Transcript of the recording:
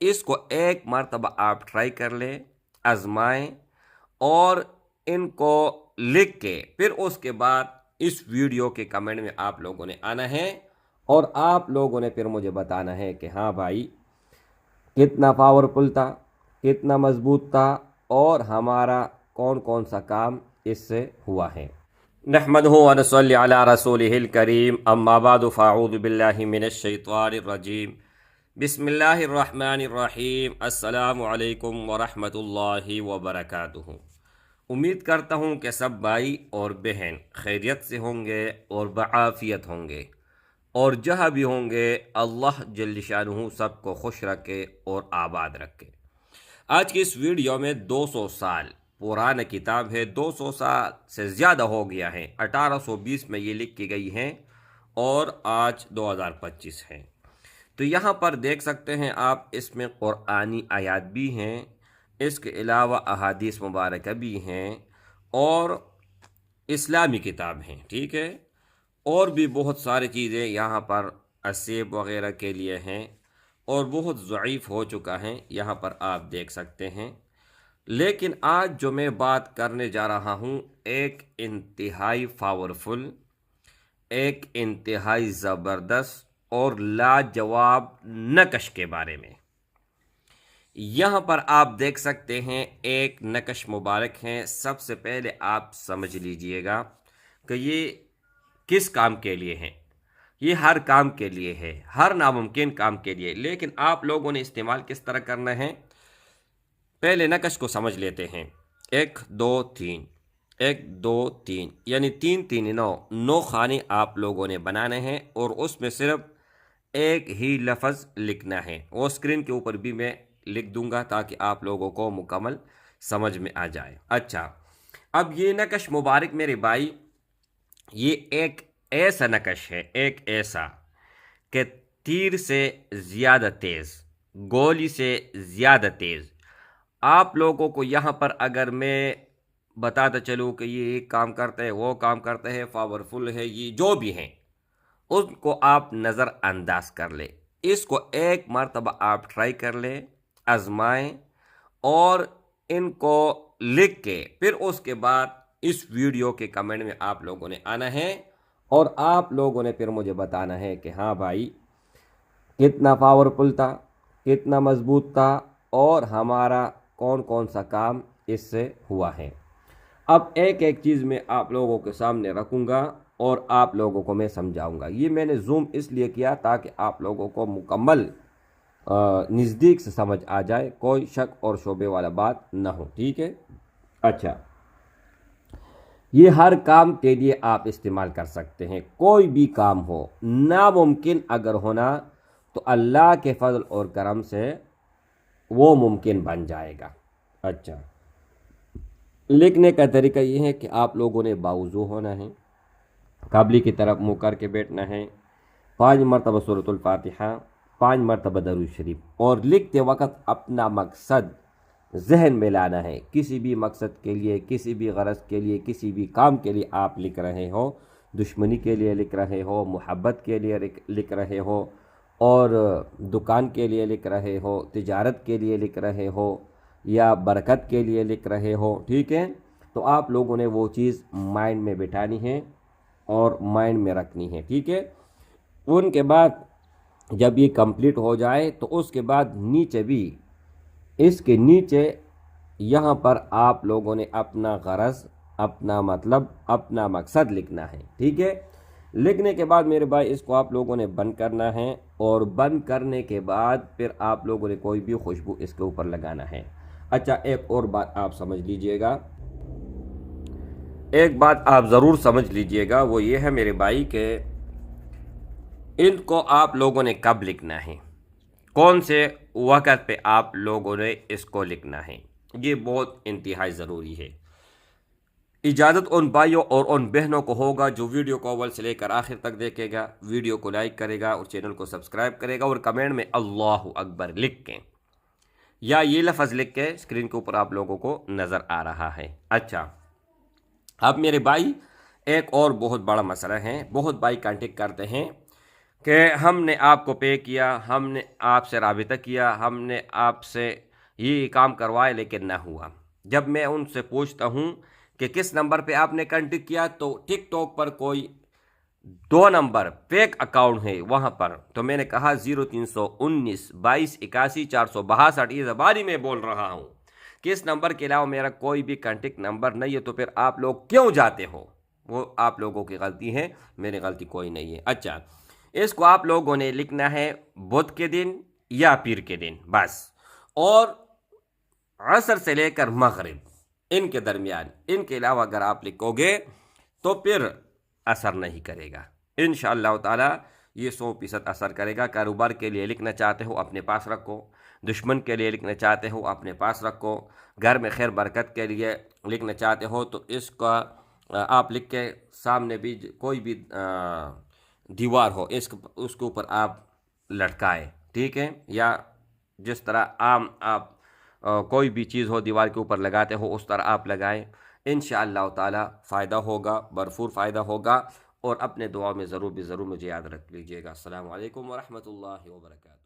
इसको एक मरतबा आप ट्राई कर लें, आजमाएं और इनको लिख के फिर उसके बाद इस वीडियो के कमेंट में आप लोगों ने आना है और आप लोगों ने फिर मुझे बताना है कि हाँ भाई कितना पावरफुल था, कितना मजबूत था और हमारा कौन कौन सा काम इससे हुआ है। नहमदुहु व नसल्ली अला रसूलिहिल करीम, अम्मा बादु फ़अऊज़ु बिल्लाहि मिनश शैतानिर रजीम, बिस्मिल्लाहिर रहमानिर रहीम, अस्सलामु अलैकुम व रहमतुल्लाहि व बरकातुहू। उम्मीद करता हूँ कि सब भाई और बहन खैरियत से होंगे और बआफियत होंगे और जहाँ भी होंगे अल्लाह जल्ल शानुहु सबको खुश रखे और आबाद रखे। आज की इस वीडियो में 200 साल पुराना किताब है, 200 साल से ज़्यादा हो गया है, 1820 में ये लिख की गई है और आज 2025 है। तो यहाँ पर देख सकते हैं आप, इसमें कुरानी आयात भी हैं, इसके अलावा अहादीस मुबारक भी हैं और इस्लामी किताब हैं, ठीक है। और भी बहुत सारी चीज़ें यहाँ पर असेब वगैरह के लिए हैं और बहुत ज़ईफ़ हो चुका है, यहाँ पर आप देख सकते हैं। लेकिन आज जो मैं बात करने जा रहा हूँ एक इंतहाई पावरफुल, एक इंतहाई ज़बरदस्त और लाजवाब नकश के बारे में। यहाँ पर आप देख सकते हैं एक नकश मुबारक है। सबसे पहले आप समझ लीजिएगा कि ये किस काम के लिए है। ये हर काम के लिए है, हर नामुमकिन काम के लिए, लेकिन आप लोगों ने इस्तेमाल किस तरह करना है। पहले नकश को समझ लेते हैं। 1 2 3, 1 2 3 यानी 3 3 9, 9 खाने आप लोगों ने बनाने हैं और उसमें सिर्फ एक ही लफ्ज़ लिखना है। वो स्क्रीन के ऊपर भी मैं लिख दूंगा ताकि आप लोगों को मुकम्मल समझ में आ जाए। अच्छा, अब ये नकश मुबारक मेरे भाई, ये एक ऐसा नकश है, एक ऐसा कि तीर से ज़्यादा तेज़, गोली से ज़्यादा तेज़। आप लोगों को यहाँ पर अगर मैं बताता चलूँ कि ये एक काम करते हैं, वो काम करते हैं, पावरफुल है, ये जो भी हैं उसको आप नज़रअंदाज कर ले। इसको एक मरतबा आप ट्राई कर ले, आजमाएं और इनको लिख के फिर उसके बाद इस वीडियो के कमेंट में आप लोगों ने आना है और आप लोगों ने फिर मुझे बताना है कि हाँ भाई कितना पावरफुल था, कितना मजबूत था और हमारा कौन कौन सा काम इससे हुआ है। अब एक एक चीज़ मैं आप लोगों के सामने रखूँगा और आप लोगों को मैं समझाऊंगा। ये मैंने जूम इसलिए किया ताकि आप लोगों को मुकम्मल नज़दीक से समझ आ जाए, कोई शक और शोबे वाला बात ना हो, ठीक है। अच्छा, ये हर काम के लिए आप इस्तेमाल कर सकते हैं, कोई भी काम हो, नामुमकिन अगर होना तो अल्लाह के फजल और करम से वो मुमकिन बन जाएगा। अच्छा, लिखने का तरीका ये है कि आप लोगों ने बावजू होना है, काबली की तरफ मुँह करके बैठना है, 5 मरतबा सूरतुल फातिहा, 5 मरतबा दरूद शरीफ और लिखते वक्त अपना मकसद जहन में लाना है। किसी भी मकसद के लिए, किसी भी गरज के लिए, किसी भी काम के लिए आप लिख रहे हो, दुश्मनी के लिए लिख रहे हो, मोहब्बत के लिए लिख रहे हो और दुकान के लिए लिख रहे हो, तिजारत के लिए लिख रहे हो या बरकत के लिए लिख रहे हो, ठीक है। तो आप लोगों ने वो चीज़ माइंड में बिठानी है और माइंड में रखनी है, ठीक है। उनके बाद जब ये कंप्लीट हो जाए तो उसके बाद नीचे भी, इसके नीचे यहाँ पर आप लोगों ने अपना गरज, अपना मतलब, अपना मकसद लिखना है, ठीक है। लिखने के बाद मेरे भाई इसको आप लोगों ने बंद करना है और बंद करने के बाद फिर आप लोगों ने कोई भी खुशबू इसके ऊपर लगाना है। अच्छा, एक और बात आप समझ लीजिएगा, एक बात आप ज़रूर समझ लीजिएगा, वो ये है मेरे भाई के इनको आप लोगों ने कब लिखना है, कौन से वक़्त पे आप लोगों ने इसको लिखना है, ये बहुत इंतहाई ज़रूरी है। इजाज़त उन भाइयों और उन बहनों को होगा जो वीडियो को अव्वल से लेकर आखिर तक देखेगा, वीडियो को लाइक करेगा और चैनल को सब्सक्राइब करेगा और कमेंट में अल्लाहु अकबर लिख के या ये लफ्ज़ लिख के स्क्रीन के ऊपर आप लोगों को नज़र आ रहा है। अच्छा, अब मेरे भाई एक और बहुत बड़ा मसला है, बहुत भाई कांटेक्ट करते हैं कि हमने आपको पे किया, हमने आपसे राबिता किया, हमने आपसे ये काम करवाया लेकिन ना हुआ। जब मैं उनसे पूछता हूँ कि किस नंबर पे आपने कांटेक्ट किया, तो टिकटॉक पर कोई 2 नंबर फेक अकाउंट है वहाँ पर, तो मैंने कहा 0319 22 81 462, ये ज़बानी में बोल रहा हूँ कि इस नंबर के अलावा मेरा कोई भी कांटेक्ट नंबर नहीं है, तो फिर आप लोग क्यों जाते हो? वो आप लोगों की गलती है, मेरी गलती कोई नहीं है। अच्छा, इसको आप लोगों ने लिखना है बुध के दिन या पीर के दिन बस, और असर से लेकर मगरिब इनके दरमियान। इनके अलावा अगर आप लिखोगे तो फिर असर नहीं करेगा। इंशाअल्लाह ताला ये 100% असर करेगा। कारोबार के लिए लिखना चाहते हो अपने पास रखो, दुश्मन के लिए लिखना चाहते हो अपने पास रखो, घर में खैर बरकत के लिए लिखना चाहते हो तो इसका आप लिख के सामने भी कोई भी दीवार हो इस उसके ऊपर आप लटकाए, ठीक है? या जिस तरह आम आप कोई भी चीज़ हो दीवार के ऊपर लगाते हो उस तरह आप लगाएं। इंशाअल्लाह ताला फ़ायदा होगा, भरपूर फ़ायदा होगा। और अपने दुआ में ज़रूर भी ज़रूर मुझे याद रख लीजिएगा। अस्सलामु अलैकुम वरहमतुल्लाहि वबरकातुहू।